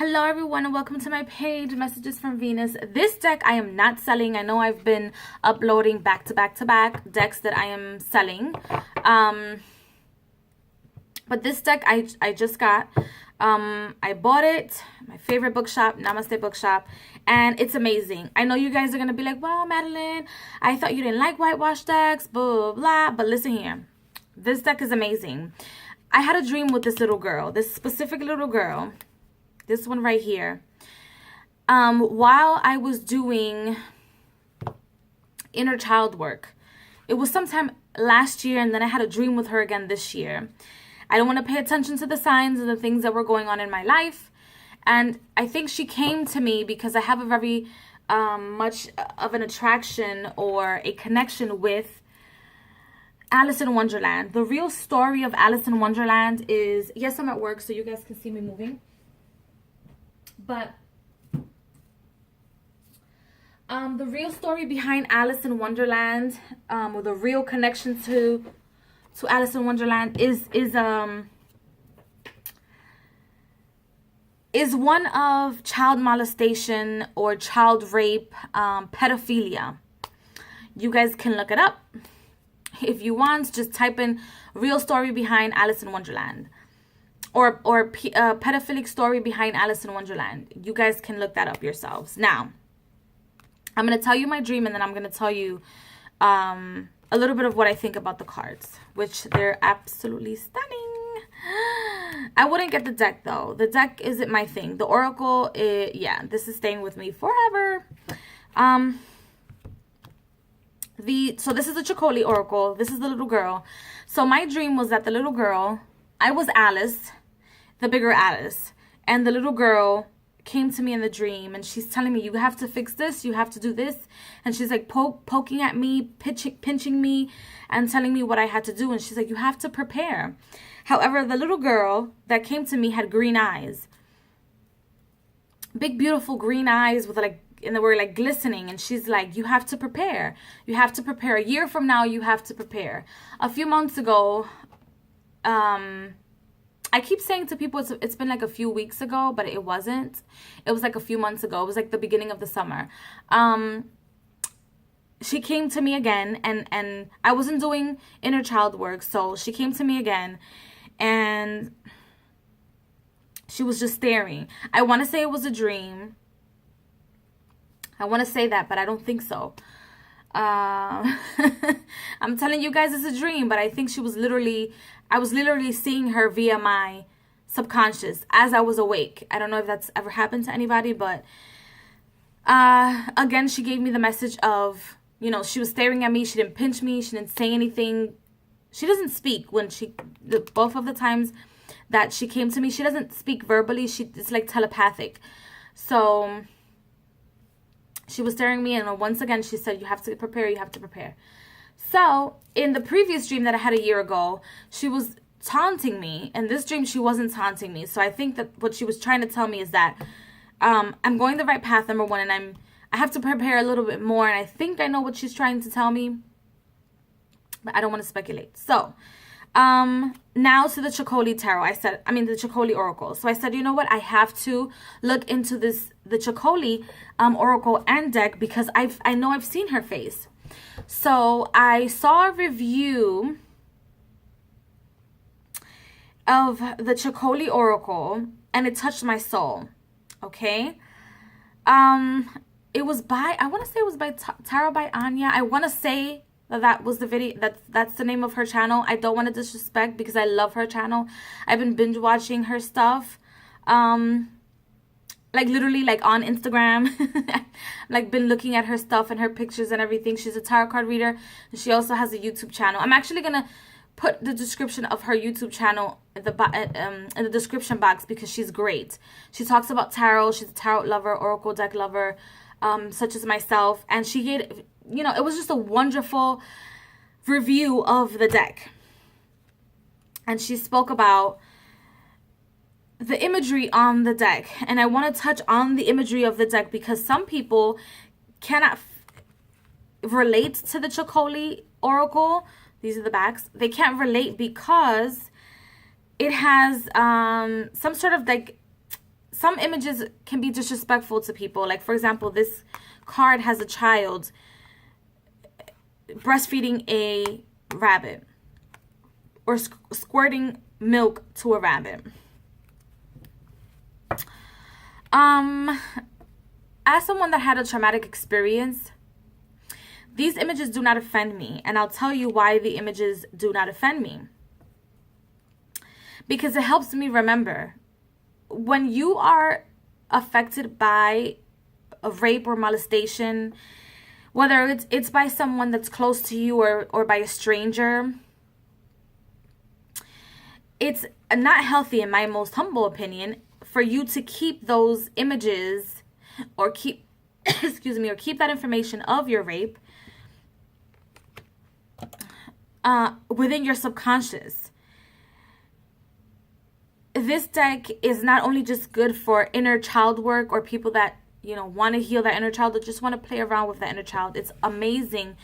Hello everyone and welcome to my page, Messages from Venus. This deck I am not selling. I know I've been uploading back to back decks that I am selling. But this deck I just got. I bought it, my favorite bookshop, Namaste Bookshop, and it's amazing. I know you guys are going to be like, well, Madeline, I thought you didn't like whitewash decks, blah, blah, blah. But listen here, this deck is amazing. I had a dream with this little girl, this specific little girl. This one right here. While I was doing inner child work, it was sometime last year, and then I had a dream with her again this year. I don't want to pay attention to the signs and the things that were going on in my life. And I think she came to me because I have a very much of an attraction or a connection with Alice in Wonderland. The real story of Alice in Wonderland is, yes, I'm at work, so you guys can see me moving. But the real story behind Alice in Wonderland, or the real connection to Alice in Wonderland is one of child molestation or child rape, pedophilia. You guys can look it up if you want. Just type in real story behind Alice in Wonderland. Or pedophilic story behind Alice in Wonderland. You guys can look that up yourselves. Now, I'm going to tell you my dream, and then I'm going to tell you a little bit of what I think about the cards, which they're absolutely stunning. I wouldn't get the deck, though. The deck isn't my thing. The Oracle, yeah, this is staying with me forever. So this is the Ceccoli Oracle. This is the little girl. So my dream was that the little girl, I was Alice, the bigger Alice, and the little girl came to me in the dream, and she's telling me, you have to fix this, you have to do this, and she's like poking at me, pinching me, and telling me what I had to do, and she's like, you have to prepare. However, the little girl that came to me had green eyes, big beautiful green eyes with like, and they were like glistening, and she's like, you have to prepare. You have to prepare. A year from now, you have to prepare. A few months ago, I keep saying to people it's been like a few weeks ago, but it wasn't. It was like a few months ago. It was like the beginning of the summer. She came to me again, and I wasn't doing inner child work, so she came to me again, and she was just staring. I want to say it was a dream. I want to say that, but I don't think so. I'm telling you guys it's a dream, but I think I was literally seeing her via my subconscious as I was awake. I don't know if that's ever happened to anybody, but again, she gave me the message of, you know, she was staring at me. She didn't pinch me. She didn't say anything. She doesn't speak when both of the times that she came to me, she doesn't speak verbally. It's like telepathic. So she was staring at me, and once again, she said, you have to prepare, you have to prepare. So, in the previous dream that I had a year ago, she was taunting me. In this dream, she wasn't taunting me. So, I think that what she was trying to tell me is that I'm going the right path, number one, and I have to prepare a little bit more, and I think I know what she's trying to tell me, but I don't want to speculate. So, now to the Ceccoli Tarot. The Ceccoli Oracle. So I said, you know what? I have to look into the Ceccoli Oracle and deck, because I know I've seen her face. So I saw a review of the Ceccoli Oracle, and it touched my soul. Okay. It was by, I want to say it was by Tarot by Ania. I want to say that was the video, that's the name of her channel. I don't want to disrespect, because I love her channel. I've been binge watching her stuff, like literally like on Instagram. Like been looking at her stuff and her pictures and everything. She's a tarot card reader, and she also has a YouTube channel. I'm actually gonna put the description of her YouTube channel in the description box, because she's great. She talks about tarot. She's a tarot lover, oracle deck lover, such as myself, and she gave, you know, it was just a wonderful review of the deck. And she spoke about the imagery on the deck. And I want to touch on the imagery of the deck, because some people cannot relate to the Ceccoli Oracle. These are the backs. They can't relate because it has some sort of like some images can be disrespectful to people. Like, for example, this card has a child breastfeeding a rabbit or squirting milk to a rabbit. As someone that had a traumatic experience, these images do not offend me, and I'll tell you why the images do not offend me. Because it helps me remember, when you are affected by a rape or molestation, whether it's by someone that's close to you or by a stranger, it's not healthy, in my most humble opinion, for you to keep those images or keep or keep that information of your rape within your subconscious. This deck is not only just good for inner child work or people that, want to heal that inner child or just want to play around with that inner child. It's amazing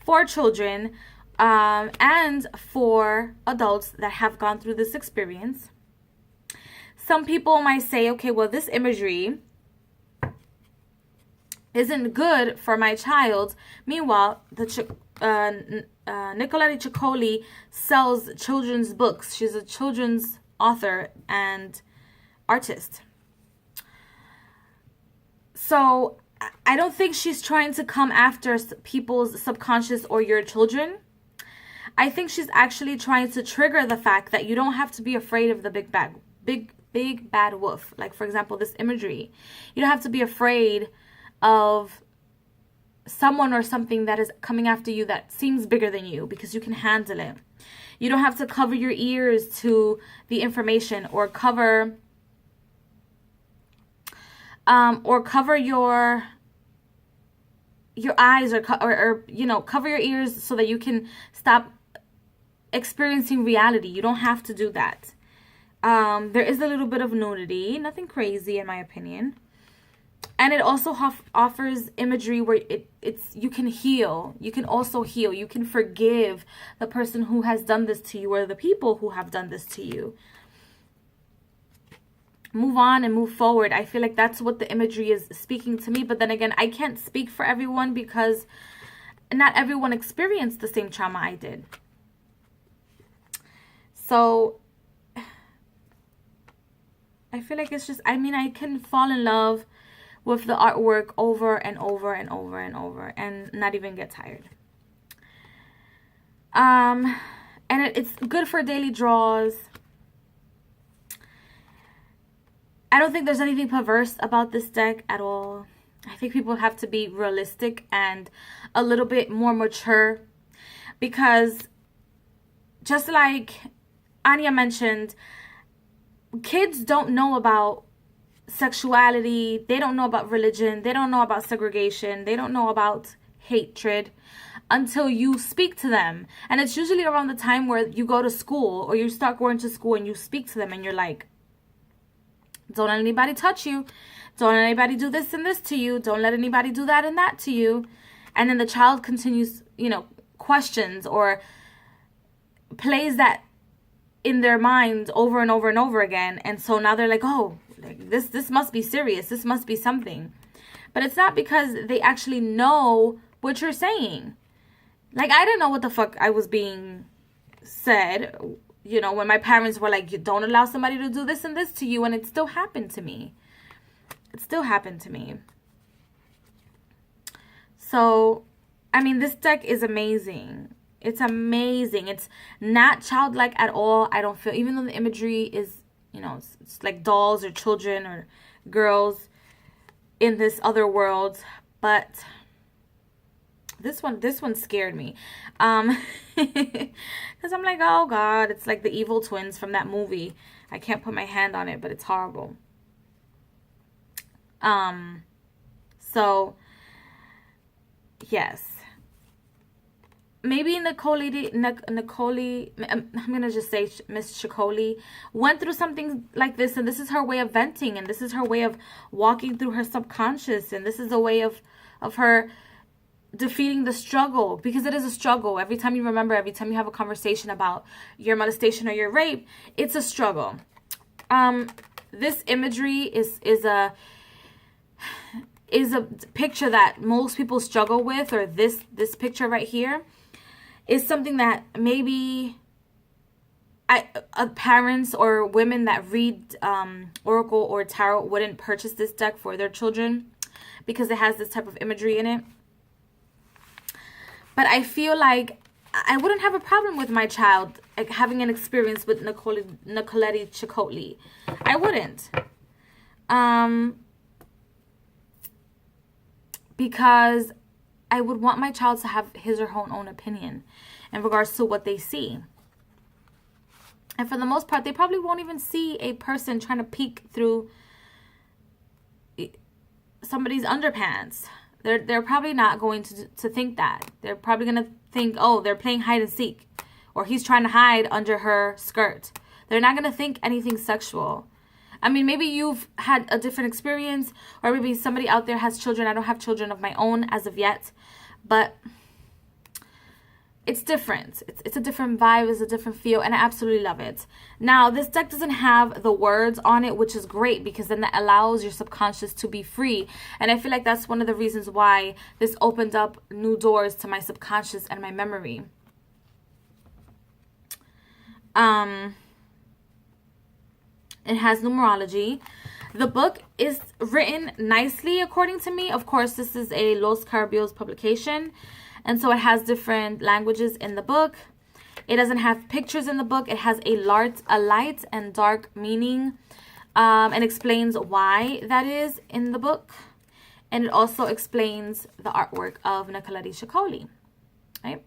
for children and for adults that have gone through this experience. Some people might say, okay, well, this imagery isn't good for my child. Meanwhile, Nicoletta Ceccoli sells children's books. She's a children's author and artist. So I don't think she's trying to come after people's subconscious or your children. I think she's actually trying to trigger the fact that you don't have to be afraid of the big bad wolf. Like, for example, this imagery. You don't have to be afraid of someone or something that is coming after you that seems bigger than you, because you can handle it. You don't have to cover your ears to the information or cover your eyes or cover your ears so that you can stop experiencing reality. You don't have to do that. There is a little bit of nudity, nothing crazy in my opinion. And it also offers imagery where you can heal. You can also heal. You can forgive the person who has done this to you or the people who have done this to you. Move on and move forward. I feel like that's what the imagery is speaking to me. But then again, I can't speak for everyone because not everyone experienced the same trauma I did. So I feel like it's just, I can fall in love with the artwork over and over and over and over and not even get tired. And it's good for daily draws. I don't think there's anything perverse about this deck at all. I think people have to be realistic and a little bit more mature, because just like Ania mentioned, kids don't know about sexuality, they don't know about religion, they don't know about segregation, they don't know about hatred until you speak to them. And it's usually around the time where you go to school or you start going to school and you speak to them and you're like, don't let anybody touch you, don't let anybody do this and this to you, don't let anybody do that and that to you. And then the child continues, questions or plays that in their mind over and over and over again. And so now they're like, oh, this must be serious. This must be something. But it's not, because they actually know what you're saying. Like, I didn't know what the fuck I was being said, when my parents were like, you don't allow somebody to do this and this to you. And it still happened to me. So, this deck is amazing. It's amazing. It's not childlike at all. I don't feel, even though the imagery is, it's like dolls or children or girls in this other world, but this one scared me. Because I'm like, oh God, it's like the evil twins from that movie. I can't put my hand on it, but it's horrible. So yes. Maybe Ceccoli, I'm going to just say Miss Ceccoli, went through something like this, and this is her way of venting, and this is her way of walking through her subconscious, and this is a way of her defeating the struggle, because it is a struggle. Every time you remember, every time you have a conversation about your molestation or your rape, it's a struggle. this imagery is a picture that most people struggle with, or this picture right here is something that maybe parents or women that read oracle or tarot wouldn't purchase this deck for their children because it has this type of imagery in it. But I feel like I wouldn't have a problem with my child like having an experience with Nicoletti Ceccoli. I wouldn't. Because I would want my child to have his or her own opinion in regards to what they see. And for the most part, they probably won't even see a person trying to peek through somebody's underpants. They're probably not going to think that. They're probably going to think, oh, they're playing hide and seek, or he's trying to hide under her skirt. They're not going to think anything sexual. I mean, maybe you've had a different experience, or maybe somebody out there has children. I don't have children of my own as of yet, but it's different. It's a different vibe, it's a different feel, and I absolutely love it. Now, this deck doesn't have the words on it, which is great because then that allows your subconscious to be free. And I feel like that's one of the reasons why this opened up new doors to my subconscious and my memory. It has numerology. The book is written nicely, according to me. Of course, this is a Los Carabios publication, and so it has different languages in the book. It doesn't have pictures in the book. It has a light and dark meaning, and explains why that is in the book. And it also explains the artwork of Nicoletti Ceccoli. Right?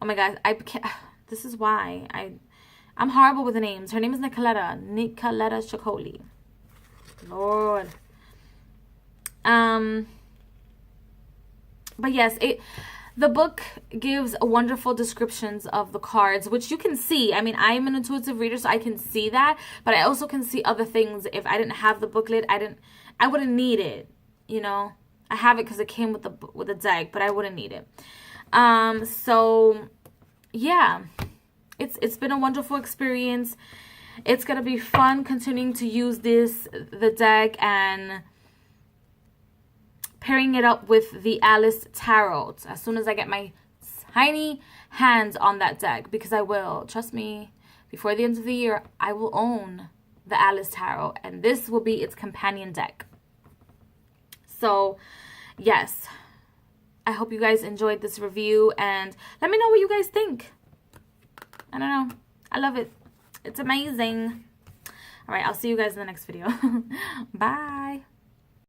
Oh my God, this is why I'm horrible with the names. Her name is Nicoletta Ceccoli. Lord. But yes, the book gives wonderful descriptions of the cards, which you can see. I mean, I'm an intuitive reader, so I can see that, but I also can see other things. If I didn't have the booklet, I wouldn't need it. You know, I have it because it came with the deck, but I wouldn't need it. So yeah, it's been a wonderful experience. It's gonna be fun continuing to use the deck and pairing it up with the Alice Tarot as soon as I get my tiny hands on that deck, because I will. Trust me, before the end of the year, I will own the Alice Tarot, and this will be its companion deck. So, yes, I hope you guys enjoyed this review, and let me know what you guys think. I don't know. I love it. It's amazing. All right, I'll see you guys in the next video. Bye.